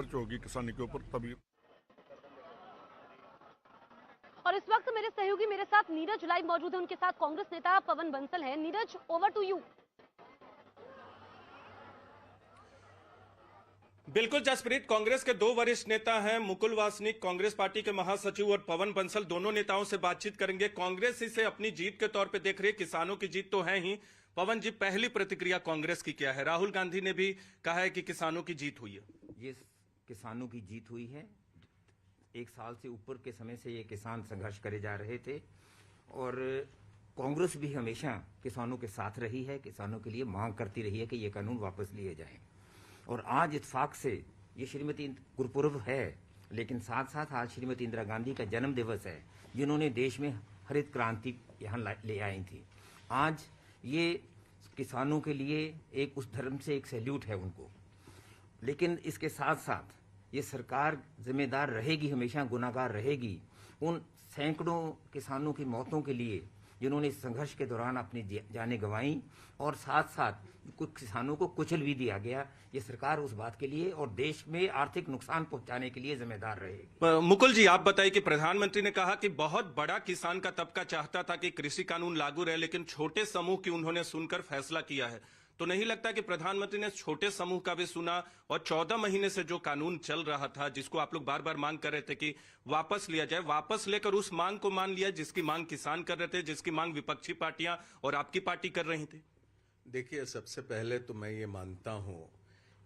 खर्च होगी किसानी के ऊपर तभी। और इस वक्त मेरे सहयोगी मेरे साथ नीरज लाइव मौजूद है, उनके साथ कांग्रेस नेता पवन बंसल हैं। Neeraj, over to you. बिल्कुल जसप्रीत, कांग्रेस के दो वरिष्ठ नेता हैं, मुकुल वासनिक कांग्रेस पार्टी के महासचिव और पवन बंसल, दोनों नेताओं से बातचीत करेंगे। कांग्रेस इसे अपनी जीत के तौर पे देख रही है, किसानों की जीत तो है ही। पवन जी, पहली प्रतिक्रिया कांग्रेस की क्या है? राहुल गांधी ने भी कहा है कि किसानों की जीत हुई है। ये किसानों की जीत हुई है। एक साल से ऊपर के समय से ये किसान संघर्ष करे जा रहे थे और कांग्रेस भी हमेशा किसानों के साथ रही है, किसानों के लिए मांग करती रही है कि ये कानून वापस लिए जाएं। और आज इत्तेफाक से ये श्रीमती गुरुपुरब है, लेकिन साथ साथ आज श्रीमती इंदिरा गांधी का जन्म दिवस है, जिन्होंने देश में हरित क्रांति यहाँ ले आई थी। आज ये किसानों के लिए एक उस धर्म से एक सैल्यूट है उनको। लेकिन इसके साथ साथ ये सरकार जिम्मेदार रहेगी, हमेशा गुनाहगार रहेगी उन सैकड़ों किसानों की मौतों के लिए जिन्होंने इस संघर्ष के दौरान अपनी जानें गंवाई, और साथ साथ कुछ किसानों को कुचल भी दिया गया। ये सरकार उस बात के लिए और देश में आर्थिक नुकसान पहुंचाने के लिए जिम्मेदार रहेगी। मुकुल जी, आप बताइए कि प्रधानमंत्री ने कहा कि बहुत बड़ा किसान का तबका चाहता था कि कृषि कानून लागू रहे, लेकिन छोटे समूह की उन्होंने सुनकर फैसला किया है। तो नहीं लगता कि प्रधानमंत्री ने छोटे समूह का भी सुना और 14 महीने से जो कानून चल रहा था, जिसको आप लोग बार बार मांग कर रहे थे कि वापस लिया जाए, वापस लेकर उस मांग को मान लिया जिसकी मांग किसान कर रहे थे, जिसकी मांग विपक्षी पार्टियां और आपकी पार्टी कर रही थी? देखिए, सबसे पहले तो मैं ये मानता हूं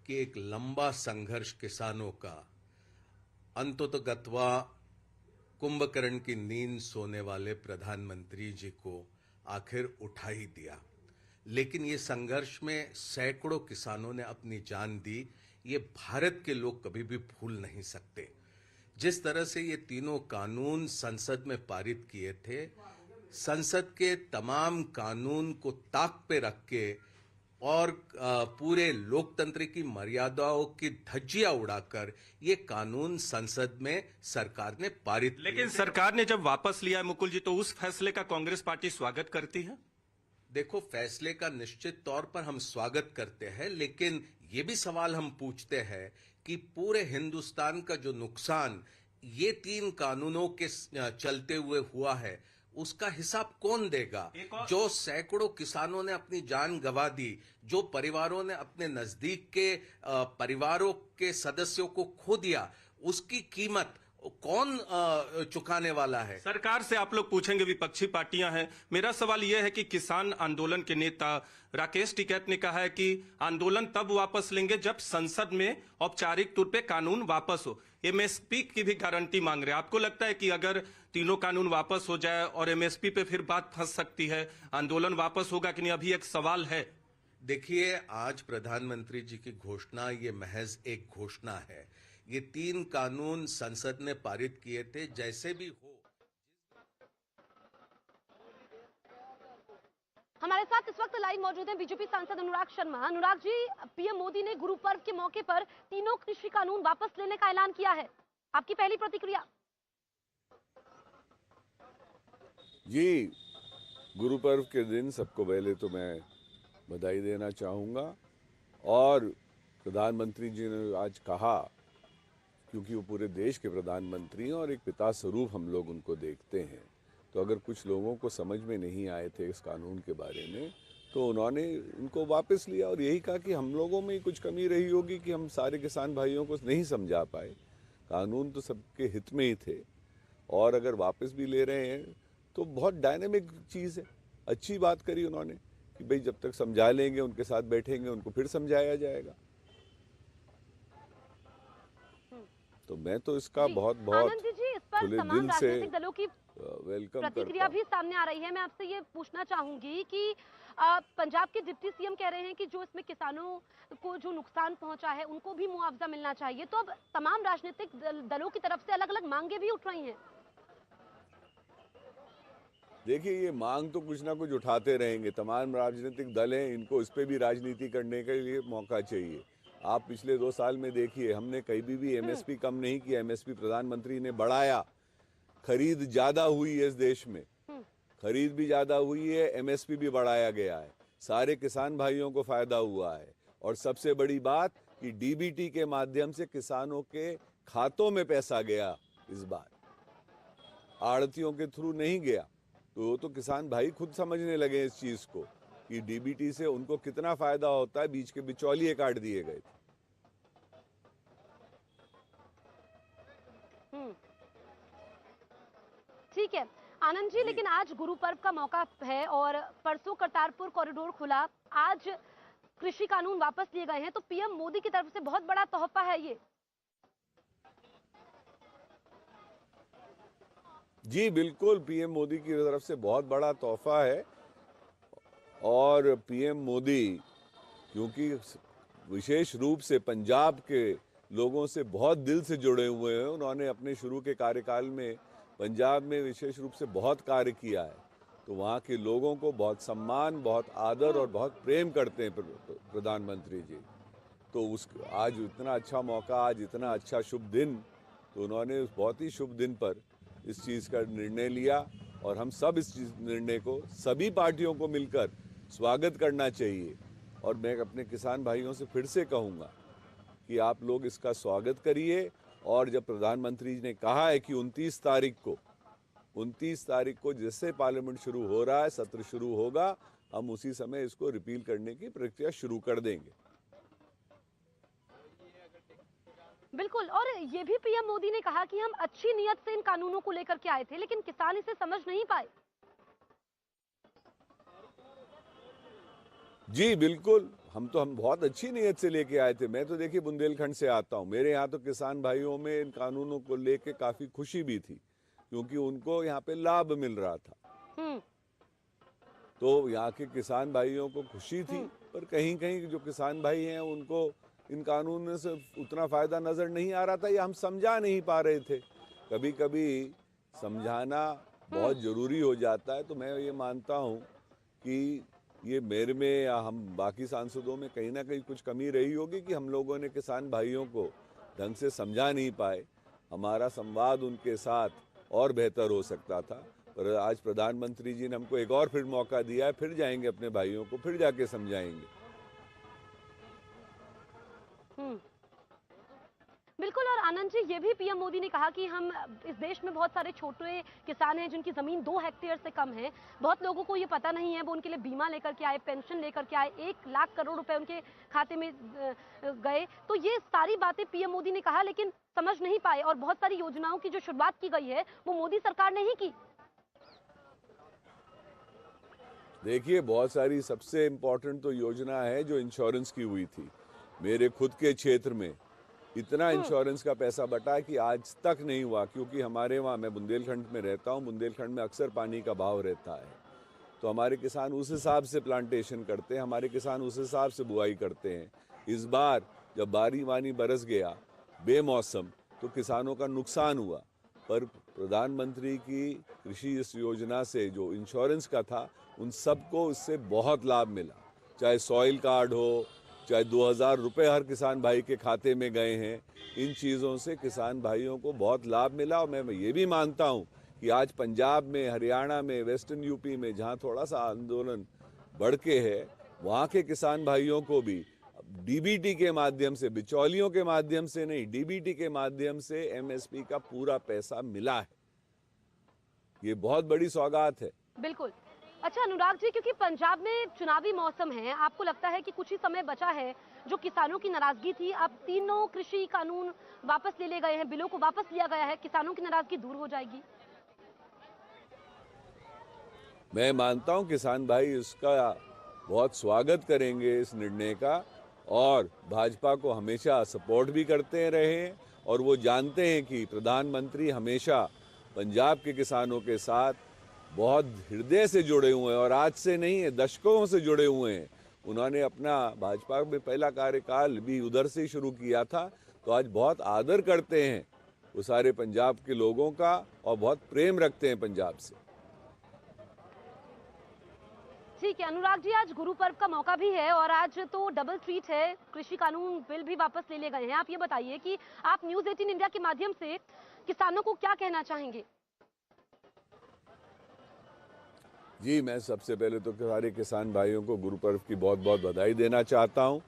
कि एक लंबा संघर्ष किसानों का अंततोगत्वा कुंभकर्ण की नींद सोने वाले प्रधानमंत्री जी को आखिर उठा ही दिया। लेकिन ये संघर्ष में सैकड़ों किसानों ने अपनी जान दी, ये भारत के लोग कभी भी भूल नहीं सकते। जिस तरह से ये तीनों कानून संसद में पारित किए थे, संसद के तमाम कानून को ताक पे रख के और पूरे लोकतंत्र की मर्यादाओं की धज्जियां उड़ाकर ये कानून संसद में सरकार ने पारित। लेकिन सरकार ने जब वापस लिया है मुकुल जी, तो उस फैसले का कांग्रेस पार्टी स्वागत करती है? देखो, फैसले का निश्चित तौर पर हम स्वागत करते हैं, लेकिन ये भी सवाल हम पूछते हैं कि पूरे हिंदुस्तान का जो नुकसान ये तीन कानूनों के चलते हुए हुआ है, उसका हिसाब कौन देगा? जो सैकड़ों किसानों ने अपनी जान गंवा दी, जो परिवारों ने अपने नजदीक के परिवारों के सदस्यों को खो दिया, उसकी कीमत कौन चुकाने वाला है? सरकार से आप लोग पूछेंगे, विपक्षी पार्टियां हैं। मेरा सवाल यह है कि किसान आंदोलन के नेता राकेश टिकैत ने कहा है कि आंदोलन तब वापस लेंगे जब संसद में औपचारिक तौर पे कानून वापस हो। एमएसपी की भी गारंटी मांग रहे हैं। आपको लगता है कि अगर तीनों कानून वापस हो जाए और एमएसपी पे फिर बात फंस सकती है, आंदोलन वापस होगा कि नहीं? अभी एक सवाल है। देखिए, आज प्रधानमंत्री जी की घोषणा ये महज एक घोषणा है। ये तीन कानून संसद ने पारित किए थे, जैसे भी हो। हमारे साथ इस वक्त लाइव मौजूद हैं बीजेपी सांसद अनुराग शर्मा। अनुराग जी, पीएम मोदी ने गुरु पर्व के मौके पर तीनों कृषि कानून वापस लेने का ऐलान किया है, आपकी पहली प्रतिक्रिया? जी, गुरु पर्व के दिन सबको पहले तो मैं बधाई देना चाहूँगा। और प्रधानमंत्री जी ने आज कहा, क्योंकि वो पूरे देश के प्रधानमंत्री हैं और एक पिता स्वरूप हम लोग उनको देखते हैं, तो अगर कुछ लोगों को समझ में नहीं आए थे इस कानून के बारे में, तो उन्होंने उनको वापस लिया और यही कहा कि हम लोगों में ही कुछ कमी रही होगी कि हम सारे किसान भाइयों को नहीं समझा पाए। कानून तो सबके हित में ही थे, और अगर वापस भी ले रहे हैं तो बहुत डायनेमिक चीज़ है। अच्छी बात करी उन्होंने कि भाई जब तक समझा लेंगे, उनके साथ बैठेंगे, उनको फिर समझाया जाएगा। तो मैं तो इसका बहुत खुले दिल से दलों की वेलकम प्रतिक्रिया भी सामने आ रही है। मैं आपसे ये पूछना चाहूंगी कि पंजाब के डिप्टी सीएम कह रहे हैं कि जो इसमें किसानों को जो नुकसान पहुंचा है उनको भी मुआवजा मिलना चाहिए। तो अब तमाम राजनीतिक दलों की तरफ से अलग अलग मांगे भी उठ रही हैं। देखिए, ये मांग तो कुछ ना कुछ उठाते रहेंगे, तमाम राजनीतिक दल हैं, इनको इस पे भी राजनीति करने के लिए मौका चाहिए। आप पिछले 2 साल में देखिए, हमने कहीं भी एमएसपी कम नहीं किया, एमएसपी प्रधानमंत्री ने बढ़ाया। खरीद ज्यादा हुई है इस देश में, खरीद भी ज्यादा हुई है, एमएसपी भी बढ़ाया गया है, सारे किसान भाइयों को फायदा हुआ है। और सबसे बड़ी बात, कि डीबीटी के माध्यम से किसानों के खातों में पैसा गया, इस बार आड़तियों के थ्रू नहीं गया। तो वो तो किसान भाई खुद समझने लगे इस चीज को कि डीबीटी से उनको कितना फायदा होता है, बीच के बिचौलिए काट दिए गए थे। ठीक है आनंद जी, लेकिन आज गुरु पर्व का मौका है और परसों करतारपुर कॉरिडोर खुला, आज कृषि कानून वापस लिए गए हैं, तो पीएम मोदी की तरफ से बहुत बड़ा तोहफा है ये। जी बिल्कुल, पीएम मोदी की तरफ से बहुत बड़ा तोहफा है। और पीएम मोदी क्योंकि विशेष रूप से पंजाब के लोगों से बहुत दिल से जुड़े हुए हैं, उन्होंने अपने शुरू के कार्यकाल में पंजाब में विशेष रूप से बहुत कार्य किया है, तो वहाँ के लोगों को बहुत सम्मान, बहुत आदर और बहुत प्रेम करते हैं प्रधानमंत्री जी। तो उस आज इतना अच्छा मौका, आज इतना अच्छा शुभ दिन, तो उन्होंने उस बहुत ही शुभ दिन पर इस चीज़ का निर्णय लिया और हम सब इस निर्णय को सभी पार्टियों को मिलकर स्वागत करना चाहिए। और मैं अपने किसान भाइयों से फिर से कहूँगा कि आप लोग इसका स्वागत करिए। और जब प्रधानमंत्री जी ने कहा है कि 29 तारीख को जैसे पार्लियामेंट शुरू हो रहा है, सत्र शुरू होगा, हम उसी समय इसको रिपील करने की प्रक्रिया शुरू कर देंगे। बिल्कुल, और ये भी पीएम मोदी ने कहा कि हम अच्छी नीयत से इन कानूनों को लेकर के आए थे, लेकिन किसान इसे समझ नहीं पाए। जी बिल्कुल, हम बहुत अच्छी नीयत से लेके आए थे। मैं तो देखिए बुंदेलखंड से आता हूँ, मेरे यहाँ तो किसान भाइयों में इन कानूनों को लेके काफी खुशी भी थी, क्योंकि उनको यहाँ पे लाभ मिल रहा था। तो यहाँ के किसान भाइयों को खुशी थी, पर कहीं कहीं जो किसान भाई हैं उनको इन कानून से उतना फायदा नजर नहीं आ रहा था, या हम समझा नहीं पा रहे थे। कभी कभी समझाना बहुत जरूरी हो जाता है। तो मैं ये मानता हूँ कि ये मेरे में या हम बाकी सांसदों में कहीं ना कहीं कुछ कमी रही होगी कि हम लोगों ने किसान भाइयों को ढंग से समझा नहीं पाए। हमारा संवाद उनके साथ और बेहतर हो सकता था, पर आज प्रधानमंत्री जी ने हमको एक और फिर मौका दिया है, फिर जाएंगे अपने भाइयों को, फिर जाके समझाएंगे। बिल्कुल, और आनंद जी, ये भी पीएम मोदी ने कहा कि हम इस देश में बहुत सारे छोटे किसान हैं जिनकी जमीन 2 हेक्टेयर से कम है। बहुत लोगों को ये पता नहीं है, वो उनके लिए बीमा लेकर के आए, पेंशन लेकर के आए, 1 लाख करोड़ रुपए उनके खाते में गए। तो ये सारी बातें पीएम मोदी ने कहा, लेकिन समझ नहीं पाए, और बहुत सारी योजनाओं की जो शुरुआत की गई है वो मोदी सरकार ने ही की। देखिए, बहुत सारी सबसे इम्पोर्टेंट तो योजना है जो इंश्योरेंस की हुई थी। मेरे खुद के क्षेत्र में इतना इंश्योरेंस का पैसा बटा कि आज तक नहीं हुआ, क्योंकि हमारे वहाँ, मैं बुंदेलखंड में रहता हूँ, बुंदेलखंड में अक्सर पानी का भाव रहता है, तो हमारे किसान उस हिसाब से प्लांटेशन करते हैं, हमारे किसान उस हिसाब से बुआई करते हैं। इस बार जब बारी बरस गया बेमौसम, तो किसानों का नुकसान हुआ, पर प्रधानमंत्री की कृषि इस योजना से जो इंश्योरेंस का था, उन सबको इससे बहुत लाभ मिला। चाहे सॉइल कार्ड हो, चाहे 2000 रुपये हर किसान भाई के खाते में गए हैं, इन चीज़ों से किसान भाइयों को बहुत लाभ मिला। और मैं ये भी मानता हूँ कि आज पंजाब में, हरियाणा में, वेस्टर्न यूपी में जहाँ थोड़ा सा आंदोलन बढ़ के है, वहाँ के किसान भाइयों को भी डीबीटी के माध्यम से, बिचौलियों के माध्यम से नहीं, डीबीटी के माध्यम से एमएसपी का पूरा पैसा मिला है। ये बहुत बड़ी सौगात है। बिल्कुल। अच्छा अनुराग जी, क्योंकि पंजाब में चुनावी मौसम है, आपको लगता है कि कुछ ही समय बचा है, जो किसानों की नाराजगी थी, अब तीनों कृषि कानून वापस ले लिए गए हैं, बिलों को वापस लिया गया है, किसानों की नाराजगी दूर हो जाएगी? मैं मानता हूं किसान भाई इसका बहुत स्वागत करेंगे, इस निर्णय का, और भाजपा को हमेशा सपोर्ट भी करते रहे हैं, और वो जानते हैं कि प्रधानमंत्री हमेशा पंजाब के किसानों के साथ बहुत हृदय से जुड़े हुए हैं, और आज से नहीं है, दशकों से जुड़े हुए हैं। उन्होंने अपना भाजपा में पहला कार्यकाल भी उधर से ही शुरू किया था, तो आज बहुत आदर करते हैं वो सारे पंजाब के लोगों का, और बहुत प्रेम रखते हैं पंजाब से। ठीक है अनुराग जी, आज गुरु पर्व का मौका भी है और आज तो डबल ट्रीट है, कृषि कानून बिल भी वापस ले लिए गए हैं। आप ये बताइए कि आप न्यूज़ 18 इंडिया के माध्यम से किसानों को क्या कहना चाहेंगे? जी, मैं सबसे पहले तो सारे किसान भाइयों को गुरु पर्व की बहुत बहुत बधाई देना चाहता हूं,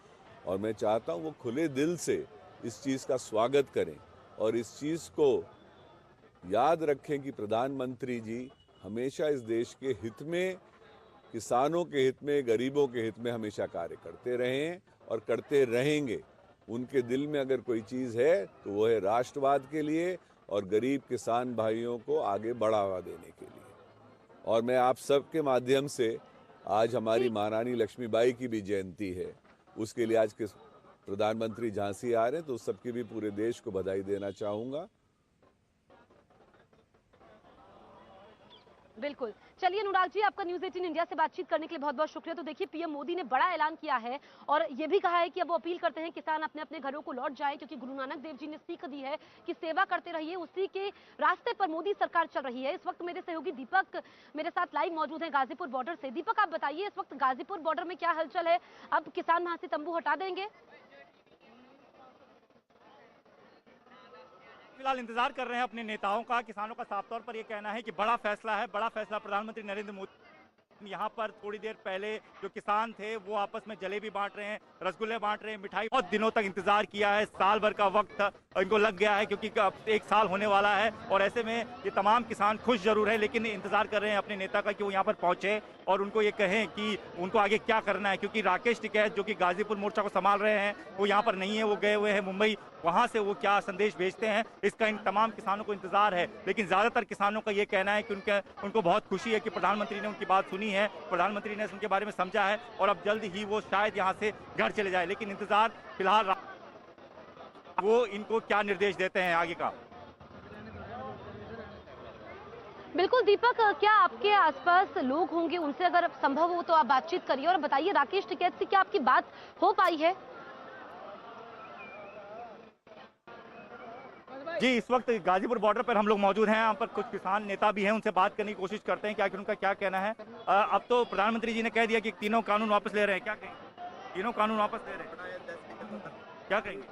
और मैं चाहता हूँ वो खुले दिल से इस चीज़ का स्वागत करें और इस चीज़ को याद रखें कि प्रधानमंत्री जी हमेशा इस देश के हित में, किसानों के हित में, गरीबों के हित में हमेशा कार्य करते रहे हैं और करते रहेंगे। उनके दिल में अगर कोई चीज़ है तो वो है राष्ट्रवाद के लिए और गरीब किसान भाइयों को आगे बढ़ावा देने के लिए। और मैं आप सबके माध्यम से, आज हमारी महारानी लक्ष्मीबाई की भी जयंती है, उसके लिए आज के प्रधानमंत्री झांसी आ रहे हैं, तो उस सबकी भी पूरे देश को बधाई देना चाहूँगा। बिल्कुल। चलिए अनुराग जी, आपका न्यूज़ 18 इंडिया से बातचीत करने के लिए बहुत बहुत शुक्रिया। तो देखिए, पीएम मोदी ने बड़ा ऐलान किया है और ये भी कहा है कि अब वो अपील करते हैं किसान अपने अपने घरों को लौट जाएं, क्योंकि गुरु नानक देव जी ने सीख दी है कि सेवा करते रहिए, उसी के रास्ते पर मोदी सरकार चल रही है। इस वक्त मेरे सहयोगी दीपक मेरे साथ लाइव मौजूद हैं गाजीपुर बॉर्डर से। दीपक, आप बताइए इस वक्त गाजीपुर बॉर्डर में क्या हलचल है? अब किसान वहां से तंबू हटा देंगे? फिलहाल इंतजार कर रहे हैं अपने नेताओं का। किसानों का साफ तौर पर यह कहना है कि बड़ा फैसला है, बड़ा फैसला प्रधानमंत्री नरेंद्र मोदी। यहाँ पर थोड़ी देर पहले जो किसान थे वो आपस में जलेबी बांट रहे हैं, रसगुल्ले बांट रहे हैं, मिठाई। बहुत दिनों तक इंतजार किया है, साल भर का वक्त इनको लग गया है, क्योंकि एक साल होने वाला है और ऐसे में ये तमाम किसान खुश जरूर है, लेकिन इंतजार कर रहे हैं अपने नेता का कि वो यहाँ पर पहुंचे और उनको ये कहें कि उनको आगे क्या करना है। क्योंकि राकेश टिकैत जो कि गाजीपुर मोर्चा को संभाल रहे हैं वो यहाँ पर नहीं है, वो गए हुए हैं मुंबई। वहां से वो क्या संदेश भेजते हैं इसका इन तमाम किसानों को इंतजार है। लेकिन ज्यादातर किसानों का ये कहना है कि उनको बहुत खुशी है कि प्रधानमंत्री ने उनकी बात सुनी है, प्रधानमंत्री ने उनके बारे में समझा है और अब जल्द ही वो शायद यहाँ से घर चले जाए। लेकिन इंतजार फिलहाल वो इनको क्या निर्देश देते हैं आगे का। बिल्कुल दीपक, क्या आपके आसपास लोग होंगे, उनसे अगर संभव हो तो आप बातचीत करिए और बताइए राकेश टिकैत से क्या आपकी बात हो पाई है? जी, इस वक्त गाजीपुर बॉर्डर पर हम लोग मौजूद हैं। यहाँ पर कुछ किसान नेता भी हैं, उनसे बात करने की कोशिश करते हैं कि आखिर उनका क्या कहना है। अब तो प्रधानमंत्री जी ने कह दिया कि तीनों कानून वापस ले रहे हैं, क्या कहेंगे? तीनों कानून वापस ले रहे हैं, क्या कहेंगे?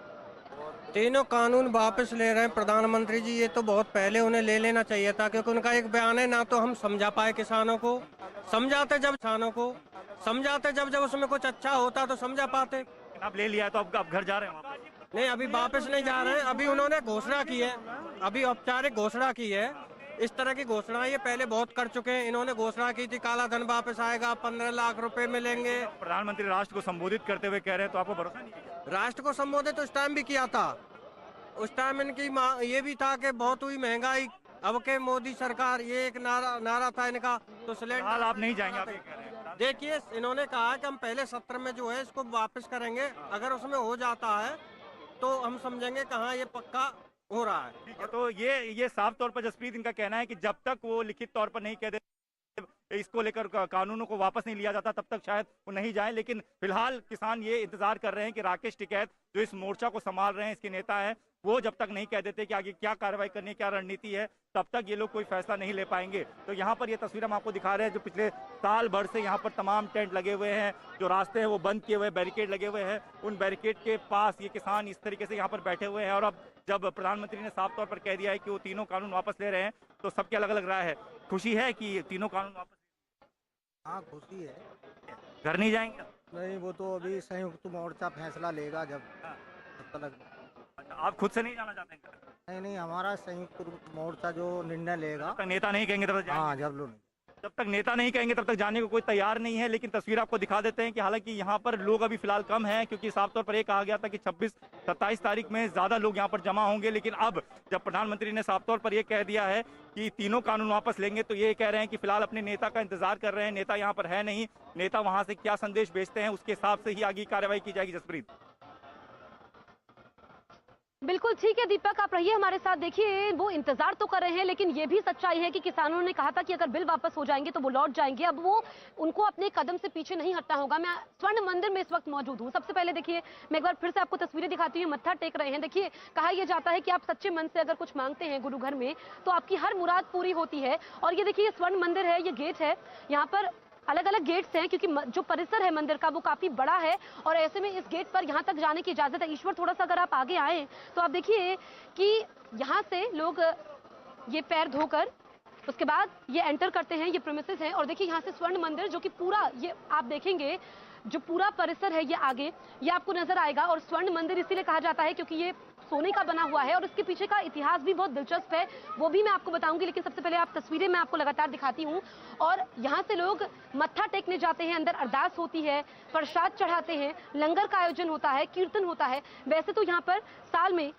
तीनों कानून वापस ले रहे हैं प्रधानमंत्री जी, ये तो बहुत पहले उन्हें ले लेना चाहिए था, क्योंकि उनका एक बयान है, ना तो हम समझा पाए किसानों को। समझाते जब किसानों को समझाते जब उसमें कुछ अच्छा होता तो समझा पाते। अब ले लिया है तो अब घर जा रहे हैं वापस? नहीं, अभी वापस नहीं जा रहे हैं। अभी उन्होंने घोषणा की है, अभी औपचारिक घोषणा की है। इस तरह की घोषणा ये पहले बहुत कर चुके हैं। इन्होंने घोषणा की थी काला धन वापस आएगा, 15 लाख रुपए मिलेंगे। प्रधानमंत्री राष्ट्र को संबोधित करते हुए कह रहे हैं, तो आपको भरोसा नहीं है? राष्ट्र को संबोधित उस टाइम भी किया था। उस टाइम इनकी ये भी था कि बहुत हुई महंगाई, अब के मोदी सरकार, ये एक नारा था इनका। तो सिलेंडर आप नहीं जाएंगे, आप ये कह रहे हैं? देखिए, इन्होंने कहा कि हम पहले सत्र में जो है इसको वापस करेंगे, अगर उसमें हो जाता है तो हम समझेंगे कहाँ ये पक्का हो रहा है। ठीक है, तो ये साफ तौर पर जसप्रीत इनका कहना है कि जब तक वो लिखित तौर पर नहीं कह दे इसको लेकर कानूनों को वापस नहीं लिया जाता तब तक शायद वो नहीं जाए। लेकिन फिलहाल किसान ये इंतजार कर रहे हैं कि राकेश टिकैत जो इस मोर्चा को संभाल रहे हैं, इसके नेता है, वो जब तक नहीं कह देते कि आगे क्या कार्रवाई करनी है, क्या रणनीति है, तब तक ये लोग कोई फैसला नहीं ले पाएंगे। तो यहाँ पर ये तस्वीर हम आपको दिखा रहे हैं जो पिछले साल भर से यहाँ पर तमाम टेंट लगे हुए हैं, जो रास्ते हैं वो बंद किए हुए, बैरिकेड लगे हुए हैं। उन बैरिकेड के पास ये किसान इस तरीके से यहाँ पर बैठे हुए हैं। और अब जब प्रधानमंत्री ने साफ तौर पर कह दिया है कि वो तीनों कानून वापस ले रहे हैं, तो सबकी अलग अलग राय है। खुशी है कि तीनों कानून वापस? हाँ, खुशी है। घर नहीं जाएंगे? नहीं, वो तो अभी संयुक्त मोर्चा फैसला लेगा जब तक। अच्छा, आप खुद से नहीं जाना चाहते हैं? नहीं, हमारा संयुक्त मोर्चा जो निर्णय लेगा, तब तक नेता नहीं कहेंगे तब तक जाएंगे? हाँ, जब तक नेता नहीं कहेंगे तब तक जाने को कोई तैयार नहीं है। लेकिन तस्वीर आपको दिखा देते हैं कि हालांकि यहाँ पर लोग अभी फिलहाल कम हैं, क्योंकि साफ तौर पर ये कहा गया था कि 26-27 तारीख में ज्यादा लोग यहाँ पर जमा होंगे। लेकिन अब जब प्रधानमंत्री ने साफ तौर पर यह कह दिया है कि तीनों कानून वापस लेंगे, तो ये कह रहे हैं कि फिलहाल अपने नेता का इंतजार कर रहे हैं। नेता यहाँ पर है नहीं, नेता वहां से क्या संदेश भेजते हैं उसके हिसाब से ही आगे कार्रवाई की जाएगी। जसप्रीत? बिल्कुल ठीक है दीपक, आप रहिए हमारे साथ। देखिए, वो इंतजार तो कर रहे हैं, लेकिन ये भी सच्चाई है कि किसानों ने कहा था कि अगर बिल वापस हो जाएंगे तो वो लौट जाएंगे। अब वो उनको अपने कदम से पीछे नहीं हटना होगा। मैं स्वर्ण मंदिर में इस वक्त मौजूद हूँ। सबसे पहले देखिए, मैं एक बार फिर से आपको तस्वीरें दिखाती हूँ। मत्था टेक रहे हैं। देखिए, कहा यह जाता है कि आप सच्चे मन से अगर कुछ मांगते हैं गुरु घर में तो आपकी हर मुराद पूरी होती है। और ये देखिए, स्वर्ण मंदिर है, ये गेट है। यहाँ पर अलग अलग गेट्स हैं, क्योंकि जो परिसर है मंदिर का वो काफी बड़ा है और ऐसे में इस गेट पर यहाँ तक जाने की इजाजत है। ईश्वर, थोड़ा सा अगर आप आगे आए तो आप देखिए कि यहाँ से लोग ये पैर धोकर उसके बाद ये एंटर करते हैं। ये प्रीमिसेस है और देखिए यहाँ से स्वर्ण मंदिर, जो कि पूरा ये आप देखेंगे जो पूरा परिसर है ये आगे ये आपको नजर आएगा। और स्वर्ण मंदिर इसीलिए कहा जाता है क्योंकि ये सोने का बना हुआ है और इसके पीछे का इतिहास भी बहुत दिलचस्प है, वो भी मैं आपको बताऊंगी। लेकिन सबसे पहले आप तस्वीरें मैं आपको लगातार दिखाती हूँ। और यहाँ से लोग मत्था टेकने जाते हैं, अंदर अरदास होती है, प्रसाद चढ़ाते हैं, लंगर का आयोजन होता है, कीर्तन होता है। वैसे तो यहाँ पर साल में